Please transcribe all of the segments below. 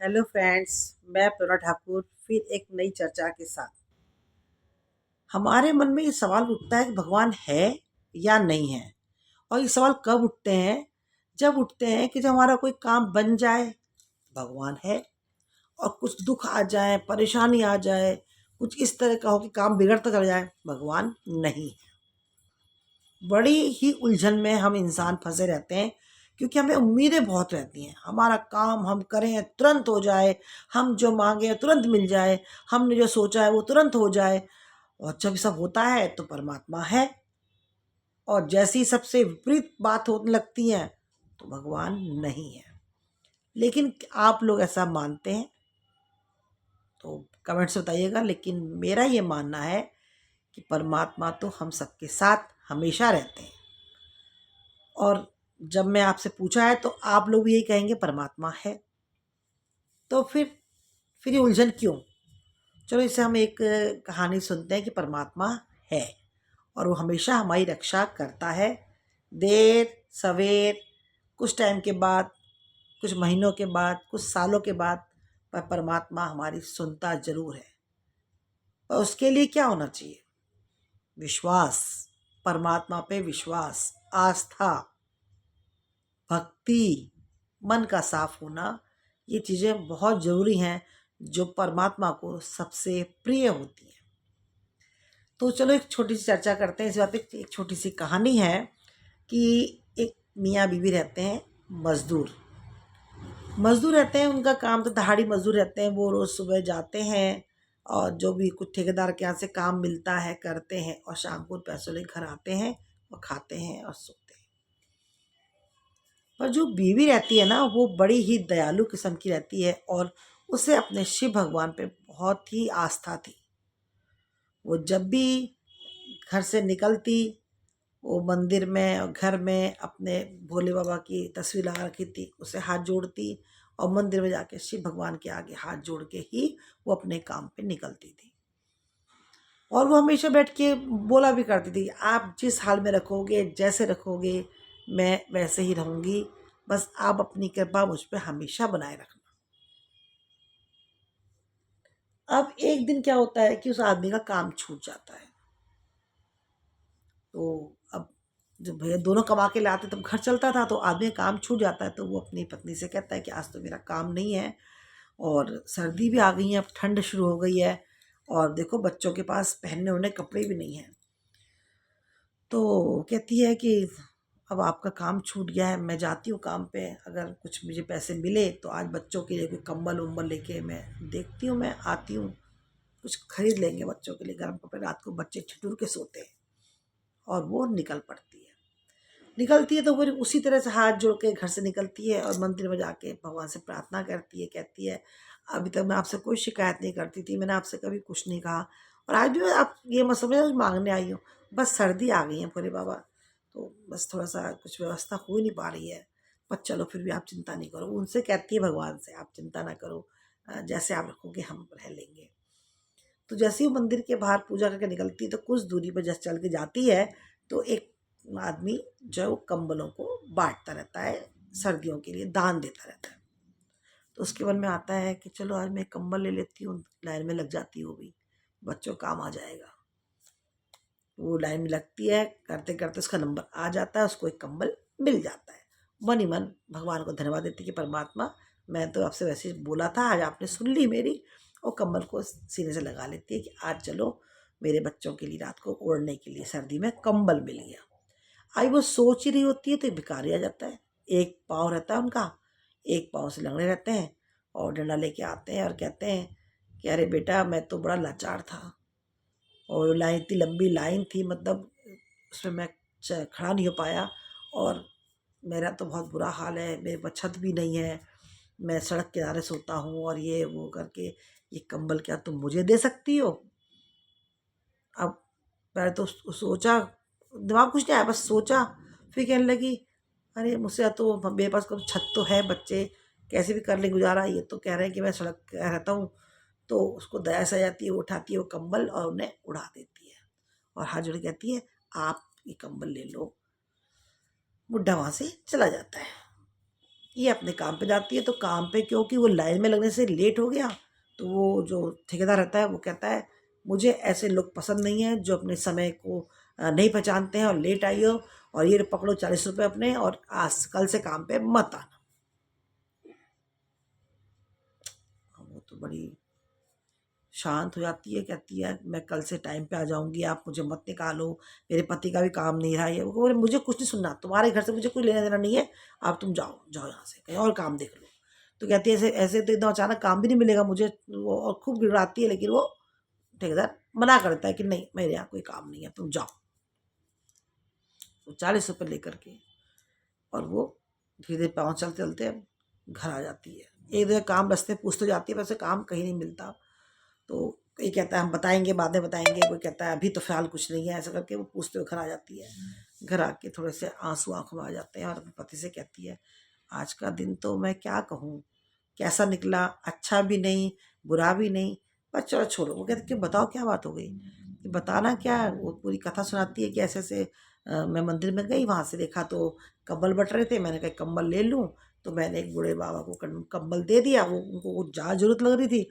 Hello friends. मैं प्रेरणा ठाकुर फिर एक नई चर्चा के साथ। हमारे मन में ये सवाल उठता है कि भगवान है या नहीं है। और ये सवाल कब उठते हैं? जब उठते हैं कि जब हमारा कोई काम बन जाए, भगवान है। और कुछ दुख आ जाए, परेशानी आ जाए, कुछ इस तरह का हो कि काम बिगड़ता चला जाए, भगवान नहीं है। बड़ी ही उलझन में हम इंसान फंसे रहते हैं, क्योंकि हमें उम्मीदें बहुत रहती हैं। हमारा काम हम करें तुरंत हो जाए, हम जो मांगे तुरंत मिल जाए, हमने जो सोचा है वो तुरंत हो जाए। और जब सब होता है तो परमात्मा है, और जैसी सबसे विपरीत बात होने लगती है तो भगवान नहीं है। लेकिन आप लोग ऐसा मानते हैं तो कमेंट्स बताइएगा। लेकिन मेरा ये मानना है कि परमात्मा तो हम सबके साथ हमेशा रहते हैं। और जब मैं आपसे पूछा है तो आप लोग भी यही कहेंगे परमात्मा है। तो फिर ये उलझन क्यों? चलो इससे हम एक कहानी सुनते हैं कि परमात्मा है और वो हमेशा हमारी रक्षा करता है। देर सवेर, कुछ टाइम के बाद, कुछ महीनों के बाद, कुछ सालों के बाद, पर परमात्मा हमारी सुनता जरूर है। और उसके लिए क्या होना चाहिए? विश्वास, परमात्मा पे विश्वास, आस्था, भक्ति, मन का साफ होना, ये चीज़ें बहुत ज़रूरी हैं जो परमात्मा को सबसे प्रिय होती हैं। तो चलो एक छोटी सी चर्चा करते हैं इस बात पे। एक छोटी सी कहानी है कि एक मियाँ बीवी रहते हैं, मजदूर मजदूर रहते हैं। उनका काम तो दहाड़ी मजदूर रहते हैं। वो रोज़ सुबह जाते हैं और जो भी कुछ ठेकेदार के यहाँ से काम मिलता है करते हैं, और शाम को पैसों लेकर घर आते हैं और खाते हैं और सोते हैं। पर जो बीवी रहती है ना, वो बड़ी ही दयालु किस्म की रहती है, और उसे अपने शिव भगवान पे बहुत ही आस्था थी। वो जब भी घर से निकलती, वो मंदिर में और घर में अपने भोले बाबा की तस्वीर लगा रखी थी, उसे हाथ जोड़ती और मंदिर में जाके शिव भगवान के आगे हाथ जोड़ के ही वो अपने काम पे निकलती थी। और वो हमेशा बैठ के बोला भी करती थी, आप जिस हाल में रखोगे, जैसे रखोगे, मैं वैसे ही रहूँगी। बस आप अपनी कृपा मुझ पर हमेशा बनाए रखना। अब एक दिन क्या होता है कि उस आदमी का काम छूट जाता है। तो अब जब भैया दोनों कमा के लाते तब घर चलता था, तो आदमी का काम छूट जाता है तो वो अपनी पत्नी से कहता है कि आज तो मेरा काम नहीं है, और सर्दी भी आ गई है, अब ठंड शुरू हो गई है, और देखो बच्चों के पास पहनने ओढ़ने कपड़े भी नहीं हैं। तो कहती है कि अब आपका काम छूट गया है, मैं जाती हूँ काम पे, अगर कुछ मुझे पैसे मिले तो आज बच्चों के लिए कोई कंबल उम्बल लेके मैं देखती हूँ, मैं आती हूँ, कुछ खरीद लेंगे बच्चों के लिए गर्म कपड़े। रात को बच्चे ठिठुर के सोते हैं। और वो निकल पड़ती है। निकलती है तो फिर उसी तरह से हाथ जोड़ के घर से निकलती है और मंदिर में जाके भगवान से प्रार्थना करती है। कहती है, अभी तक मैं आपसे कोई शिकायत नहीं करती थी, मैंने आपसे कभी कुछ नहीं कहा, और आज भी आप ये मत समझो मांगने आई हूँ। बस सर्दी आ गई है भोले बाबा, तो बस थोड़ा सा कुछ व्यवस्था हो नहीं पा रही है। पर चलो फिर भी आप चिंता नहीं करो। उनसे कहती है भगवान से, आप चिंता ना करो, जैसे आप रखोगे हम रह लेंगे। तो जैसे ही वो मंदिर के बाहर पूजा करके निकलती है, तो कुछ दूरी पर जैसे चल के जाती है, तो एक आदमी जो कंबलों को बांटता रहता है, सर्दियों के लिए दान देता रहता है। तो उसके मन में आता है कि चलो आज मैं कंबल ले लेती हूँ, लाइन में लग जाती हूँ, भी बच्चों काम आ जाएगा। वो लाइन में लगती है, करते करते उसका नंबर आ जाता है, उसको एक कंबल मिल जाता है। मन ही मन भगवान को धन्यवाद देती कि परमात्मा, मैं तो आपसे वैसे ही बोला था, आज आपने सुन ली मेरी। और कंबल को सीने से लगा लेती है कि आज चलो मेरे बच्चों के लिए रात को ओढ़ने के लिए सर्दी में कंबल मिल गया। आई वो सोच ही रही होती है तो एक भिखारी आ जाता है। एक पाँव रहता है उनका, एक पाँव से लंगड़े रहते हैं, और डंडा लेके आते हैं और कहते हैं कि अरे बेटा, मैं तो बड़ा लाचार था, और लाइन इतनी लंबी लाइन थी, मतलब उसमें मैं खड़ा नहीं हो पाया, और मेरा तो बहुत बुरा हाल है, मेरे पास छत भी नहीं है, मैं सड़क किनारे सोता हूँ, और ये वो करके, ये कंबल क्या तुम मुझे दे सकती हो? अब पहले तो सोचा, दिमाग कुछ नहीं आया, बस सोचा। फिर कहने लगी, अरे मुझसे तो, मेरे पास कोई छत तो है, बच्चे कैसे भी कर ले गुजारा, ये तो कह रहे हैं कि मैं सड़क पे रहता हूँ। तो उसको दया से आ जाती है, वो उठाती है वो कंबल और उन्हें उड़ा देती है, और हाथ जोड़ के कहती है, आप ये कंबल ले लो। बुढ़ा वहाँ से चला जाता है। ये अपने काम पे जाती है। तो काम पे क्योंकि वो लाइन में लगने से लेट हो गया, तो वो जो ठेकेदार रहता है वो कहता है मुझे ऐसे लोग पसंद नहीं है जो अपने समय को नहीं पहचानते हैं और लेट आई हो, और ये पकड़ो 40 रुपये अपने, और आज कल से काम पे मत आना। वो तो बड़ी शांत हो जाती है, कहती है मैं कल से टाइम पे आ जाऊंगी, आप मुझे मत निकालो, मेरे पति का भी काम नहीं रहा है। वो बोले मुझे कुछ नहीं सुनना, तुम्हारे घर से मुझे कोई लेना देना नहीं है, आप तुम जाओ जाओ यहाँ से, कहीं और काम देख लो। तो कहती है ऐसे ऐसे तो एकदम अचानक काम भी नहीं मिलेगा मुझे, वो और खूब गिड़ाती है, लेकिन वो ठेकेदार मना करता है कि नहीं मेरे यहाँ कोई काम नहीं है, तुम जाओ। तो 40 रुपये लेकर के और वो धीरे धीरे पाँव चलते चलते घर आ जाती है। एक दो काम रास्ते पूछते जाती है, वैसे काम कहीं नहीं मिलता। तो कोई कहता है हम बताएंगे बाद में बताएंगे, कोई कहता है अभी तो फिलहाल कुछ नहीं है, ऐसा करके वो पूछते हुए घर आ जाती है। घर आके थोड़े से आंसू आंखों में आ जाते हैं और अपने पति से कहती है आज का दिन तो मैं क्या कहूँ, कैसा निकला, अच्छा भी नहीं बुरा भी नहीं, पर चलो छोड़ो। वो कहते कि बताओ क्या बात हो गई, कि बताना क्या। वो पूरी कथा सुनाती है कि ऐसे ऐसे मैं मंदिर में गई, वहाँ से देखा तो कंबल बट रहे थे, मैंने कहा कंबल ले लूँ, तो मैंने एक बूढ़े बाबा को कंबल दे दिया। वो उनको कुछ ज़्यादा जरूरत लग रही थी,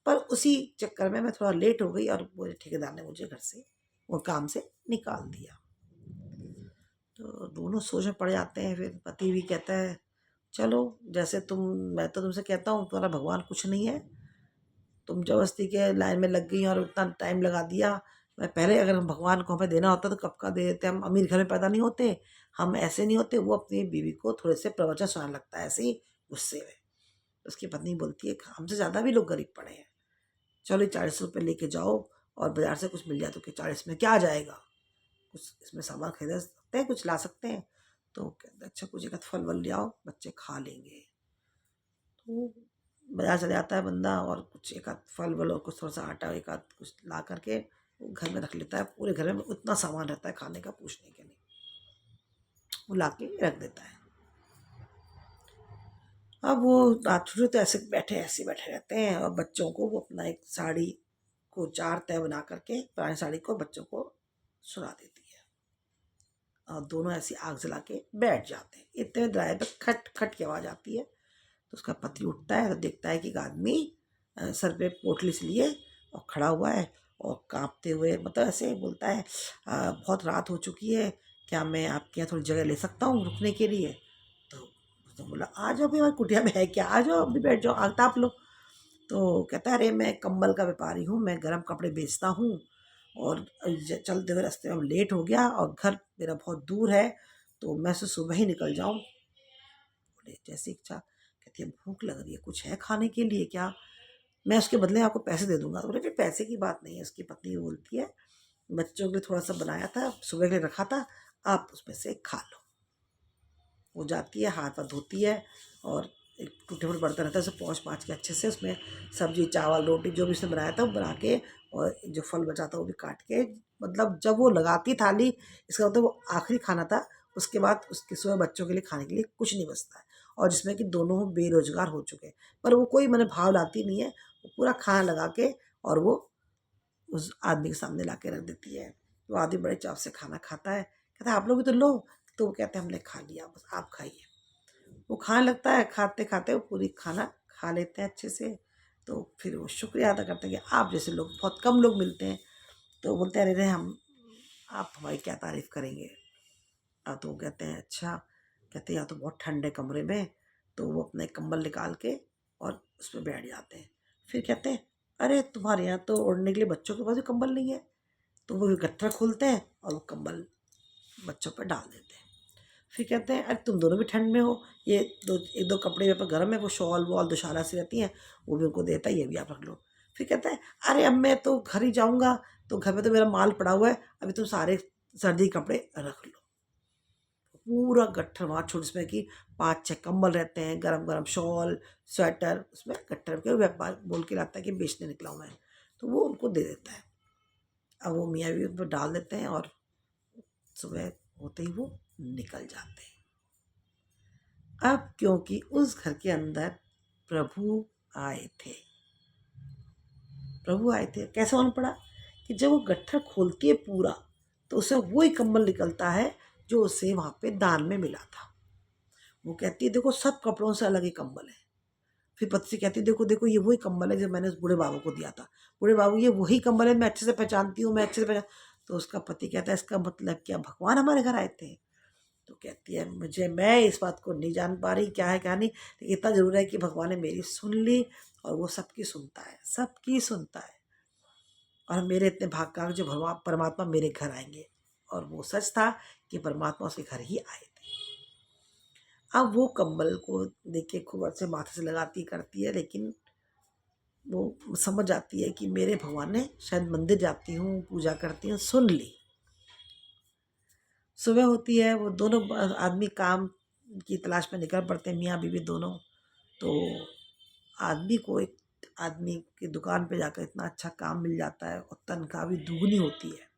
पर उसी चक्कर में मैं थोड़ा लेट हो गई और वो ठेकेदार ने मुझे घर से वो काम से निकाल दिया। तो दोनों सोच में पड़ जाते हैं। फिर पति भी कहता है चलो जैसे तुम, मैं तो तुमसे कहता हूँ तुम्हारा भगवान कुछ नहीं है, तुम जबरदस्ती के लाइन में लग गई और उतना टाइम लगा दिया। मैं पहले अगर हम भगवान को हमें देना होता तो कब का दे देते। हम अमीर घर में पैदा नहीं होते, हम ऐसे नहीं होते। वो अपनी बीवी को थोड़े से प्रवचन सुनाने लगता है ऐसे ही गुस्से में। उसकी पत्नी बोलती है हमसे ज़्यादा भी लोग गरीब पड़े हैं, चलो 40 रुपये लेके जाओ और बाजार से कुछ मिल जाए तो कि 40 में क्या आ जाएगा, कुछ इसमें सामान खरीद सकते हैं, कुछ ला सकते हैं। तो कहते अच्छा कुछ एक फल वल ले आओ, बच्चे खा लेंगे। तो बाजार चले जाता है बंदा और कुछ एक आध फल वल और कुछ थोड़ा सा आटा एक आध कुछ ला करके वो घर में रख लेता है। पूरे घर में उतना सामान रहता है खाने का पूछने के नहीं, वो ला के रख देता है। अब वो रात शुरू तो ऐसे बैठे रहते हैं और बच्चों को वो अपना एक साड़ी को 4 तह बना करके पुरानी साड़ी को बच्चों को सुला देती है, और दोनों ऐसी आग जला के बैठ जाते हैं। इतने में दरवाजे पे खट खट की आवाज़ आती है। तो उसका पति उठता है तो देखता है कि एक आदमी सर पे पोटली से लिए और खड़ा हुआ है और कांपते हुए, मतलब ऐसे बोलता है बहुत रात हो चुकी है, क्या मैं आपके यहाँ थोड़ी जगह ले सकता हूँ रुकने के लिए। तो उसने बोला आ जाओ, भी हमारी कुटिया में है क्या, आ जाओ अभी बैठ जाओ, आग ताप लो। तो कहता है अरे मैं कंबल का व्यापारी हूँ, मैं गर्म कपड़े बेचता हूँ, और चलते हुए रास्ते में लेट हो गया और घर मेरा बहुत दूर है, तो मैं से सुबह ही निकल जाऊँ। बोले जैसी इच्छा। कहती है भूख लग रही है, कुछ है खाने के लिए क्या, मैं उसके बदले में आपको पैसे दे दूंगा। बोले फिर पैसे की बात नहीं है। उसकी पत्नी बोलती है बच्चों के लिए थोड़ा सा बनाया था सुबह के लिए रखा था, आप उसमें से खा लो। वो जाती है हाथ पाथ धोती है और एक टूटे फूटे बर्तन रहता है उसे पहुँच पाँच के अच्छे से उसमें सब्जी चावल रोटी जो भी उसने बनाया था वो बना के, और जो फल बचा था वो भी काट के, मतलब जब वो लगाती थाली इसका मतलब वो आखिरी खाना था। उसके बाद उसके सुबह बच्चों के लिए खाने के लिए कुछ नहीं बचता है, और जिसमें कि दोनों बेरोजगार हो चुके हैं, पर वो कोई मैंने भाव लाती नहीं है। वो पूरा खाना लगा के और वो उस आदमी के सामने ला के रख देती है। वो आदमी बड़े चाव से खाना खाता है, कहता है आप लोग भी तो लो। तो वो कहते हैं हमने खा लिया, बस आप खाइए। वो खाने लगता है, खाते खाते वो पूरी खाना खा लेते हैं अच्छे से। तो फिर वो शुक्रिया अदा करते हैं कि आप जैसे लोग बहुत कम लोग मिलते हैं। तो बोलते हैं अरे हम, आप हमारी क्या तारीफ़ करेंगे। तो वो कहते हैं अच्छा, कहते हैं यहाँ तो बहुत ठंड है कमरे में। तो वो अपने कंबल निकाल के और उस पर बैठ जाते हैं। फिर कहते हैं अरे तुम्हारे यहाँ तो ओढ़ने के लिए बच्चों के पास भी कंबल नहीं है। तो वो गट्ठर खोलते हैं और वो कंबल बच्चों पर डाल देते हैं। फिर कहते हैं अरे तुम दोनों भी ठंड में हो, ये एक दो कपड़े यहाँ पर गर्म है, वो शॉल वॉल दुशाला सी रहती हैं वो भी उनको देता है, ये भी आप रख लो। फिर कहता है अरे अब मैं तो घर ही जाऊँगा, तो घर में तो मेरा माल पड़ा हुआ है, अभी तुम सारे सर्दी कपड़े रख लो। पूरा गट्ठर वहाँ छोड़, जिसमें कि 5-6 कंबल रहते हैं, गरम गरम शॉल स्वेटर, उसमें गट्ठर के व्यापार बोल के लाता है कि बेचने निकला हूँ मैं। तो वो उनको दे देता है। अब वो मियाँ भी उस पर डाल देते हैं और सुबह होते ही वो निकल जाते हैं। अब क्योंकि उस घर के अंदर प्रभु आए थे। प्रभु आए थे कैसे मालूम पड़ा, कि जब वो गट्ठर खोलती है पूरा, तो उसे वही कंबल निकलता है जो उसे वहाँ पे दान में मिला था। वो कहती है देखो सब कपड़ों से अलग ही कंबल है। फिर पति से कहती है देखो देखो ये वही कंबल है जो मैंने उस बूढ़े बाबू को दिया था। बूढ़े बाबू ये वही कंबल है, मैं अच्छे से पहचानती हूँ, मैं अच्छे से पहचान। तो उसका पति कहता है इसका मतलब क्या भगवान हमारे घर आए थे? तो कहती है मैं इस बात को नहीं जान पा रही क्या है क्या नहीं, लेकिन इतना जरूर है कि भगवान ने मेरी सुन ली और वो सबकी सुनता है, सबकी सुनता है। और मेरे इतने भाग का जो भगवान परमात्मा मेरे घर आएंगे। और वो सच था कि परमात्मा उसके घर ही आए थे। अब वो कंबल को देख के खूब अच्छे माथे से लगाती करती है, लेकिन वो समझ जाती है कि मेरे भगवान ने शायद मंदिर जाती हूँ पूजा करती हूँ सुन ली। सुबह होती है, वो दोनों आदमी काम की तलाश में निकल पड़ते हैं, मियाँ बीवी दोनों। तो आदमी को एक आदमी की दुकान पे जाकर इतना अच्छा काम मिल जाता है और तनख्वाह भी दुगनी होती है।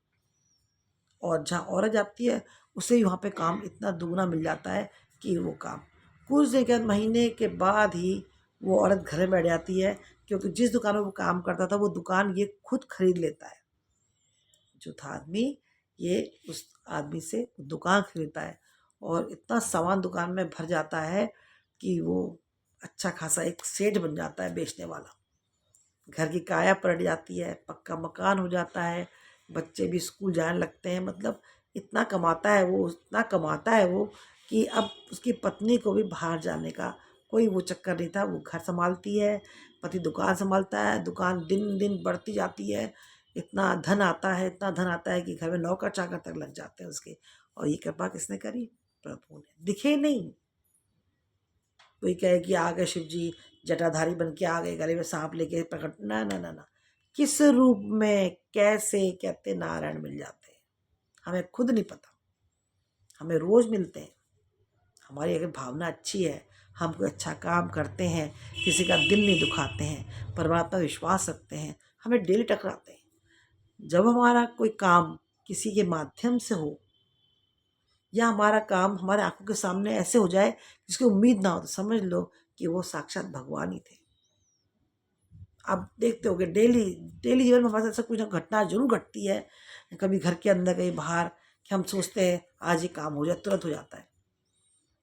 और जहाँ औरत जाती है उसे भी वहाँ पे काम इतना दुगना मिल जाता है कि वो काम कुछ दिन महीने के बाद ही वो औरत घर में बैठ जाती है, क्योंकि जिस दुकान में वो काम करता था वो दुकान ये खुद खरीद लेता है। जो था आदमी ये उस आदमी से दुकान खरीदता है और इतना सामान दुकान में भर जाता है कि वो अच्छा खासा एक सेठ बन जाता है बेचने वाला। घर की काया पलट जाती है, पक्का मकान हो जाता है, बच्चे भी स्कूल जाने लगते हैं। मतलब इतना कमाता है वो, इतना कमाता है वो कि अब उसकी पत्नी को भी बाहर जाने का कोई वो चक्कर नहीं था। वो घर संभालती है, पति दुकान संभालता है, दुकान दिन दिन बढ़ती जाती है। इतना धन आता है, इतना धन आता है कि घर में नौकर चाकर तक लग जाते हैं उसके। और ये कृपा किसने करी? प्रभु ने। दिखे नहीं, कोई कहे कि आ गए शिव जी जटाधारी बन के आ गए, गले में सांप लेके प्रकट, ना ना ना ना। किस रूप में कैसे कहते नारायण मिल जाते हैं हमें खुद नहीं पता। हमें रोज मिलते हैं। हमारी अगर भावना अच्छी है, हम कोई अच्छा काम करते हैं, किसी का दिल नहीं दुखाते हैं, परमात्मा विश्वास रखते हैं, हमें डेली टकराते हैं। जब हमारा कोई काम किसी के माध्यम से हो या हमारा काम हमारे आंखों के सामने ऐसे हो जाए जिसकी उम्मीद ना हो, तो समझ लो कि वो साक्षात भगवान ही थे। आप देखते होगे डेली डेली जीवन में हमारे साथ ऐसा कुछ ना घटना जरूर घटती है, कभी घर के अंदर कहीं बाहर, कि हम सोचते हैं आज ये काम हो जाए, तुरंत हो जाता है।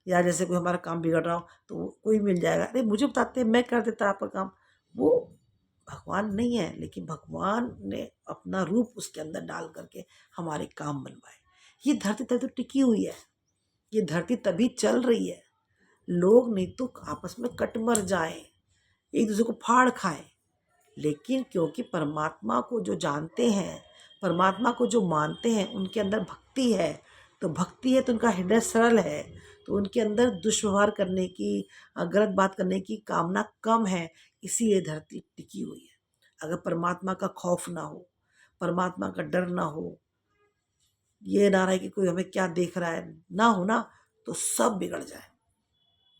या जैसे कोई हमारा काम बिगड़ रहा हो तो कोई मिल जाएगा, अरे मुझे बताते हैं मैं कर देता आपका काम। वो भगवान नहीं है, लेकिन भगवान ने अपना रूप उसके अंदर डाल करके हमारे काम बनवाए। ये धरती तभी तो टिकी हुई है, ये धरती तभी चल रही है। लोग नहीं तो आपस में कट मर जाए, एक दूसरे को फाड़ खाएं, लेकिन क्योंकि परमात्मा को जो जानते हैं, परमात्मा को जो मानते हैं, उनके अंदर भक्ति है। तो भक्ति है तो उनका हृदय सरल है, तो उनके अंदर दुष्व्यवहार करने की, गलत बात करने की कामना कम है। इसीलिए धरती टिकी हुई है। अगर परमात्मा का खौफ ना हो, परमात्मा का डर ना हो, ये ना रहे कि कोई हमें क्या देख रहा है, ना हो ना, तो सब बिगड़ जाए,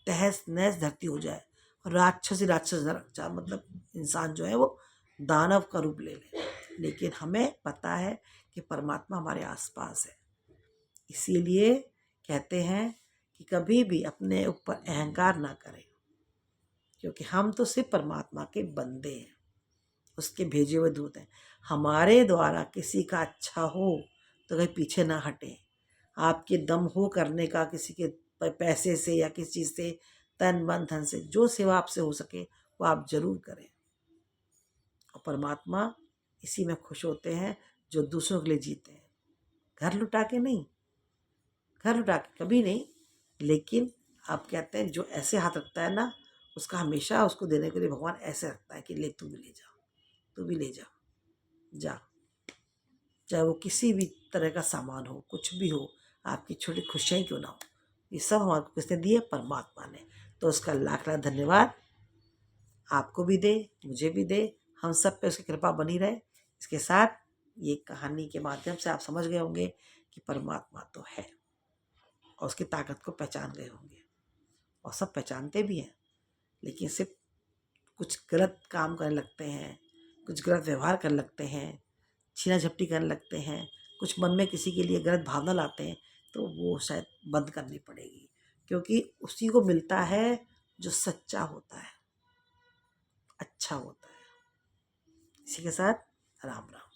तहस नहस धरती हो जाए। राक्षसी राक्षस मतलब इंसान जो है वो दानव का रूप ले ले। लेकिन हमें पता है कि परमात्मा हमारे आसपास है। इसीलिए कहते हैं कि कभी भी अपने ऊपर अहंकार ना करें, क्योंकि हम तो सिर्फ परमात्मा के बंदे हैं, उसके भेजे हुए दूत हैं। हमारे द्वारा किसी का अच्छा हो तो कहीं पीछे ना हटें। आपके दम हो करने का, किसी के पैसे से या किसी चीज़ से, तन मन धन से, जो सेवा आपसे हो सके वो आप जरूर करें। और परमात्मा इसी में खुश होते हैं जो दूसरों के लिए जीते हैं। घर लुटा के नहीं, घर लुटा के कभी नहीं, लेकिन आप कहते हैं जो ऐसे हाथ रखता है ना, उसका हमेशा उसको देने के लिए भगवान ऐसे रखता है कि ले तू भी ले जा, तू भी ले जा, जा। चाहे वो किसी भी तरह का सामान हो, कुछ भी हो, आपकी छोटी खुशियाँ क्यों ना हो, ये सब हमारे किसने दिए? परमात्मा ने। तो उसका लाख लाख धन्यवाद आपको भी दे, मुझे भी दे, हम सब पे उसकी कृपा बनी रहे। इसके साथ ये कहानी के माध्यम से आप समझ गए होंगे कि परमात्मा तो है और उसकी ताकत को पहचान गए होंगे। और सब पहचानते भी हैं, लेकिन सिर्फ कुछ गलत काम करने लगते हैं, कुछ गलत व्यवहार करने लगते हैं, छीना झपटी करने लगते हैं, कुछ मन में किसी के लिए गलत भावना लाते हैं, तो वो शायद बंद करनी पड़ेगी। क्योंकि उसी को मिलता है जो सच्चा होता है, अच्छा होता है। इसी के साथ राम राम।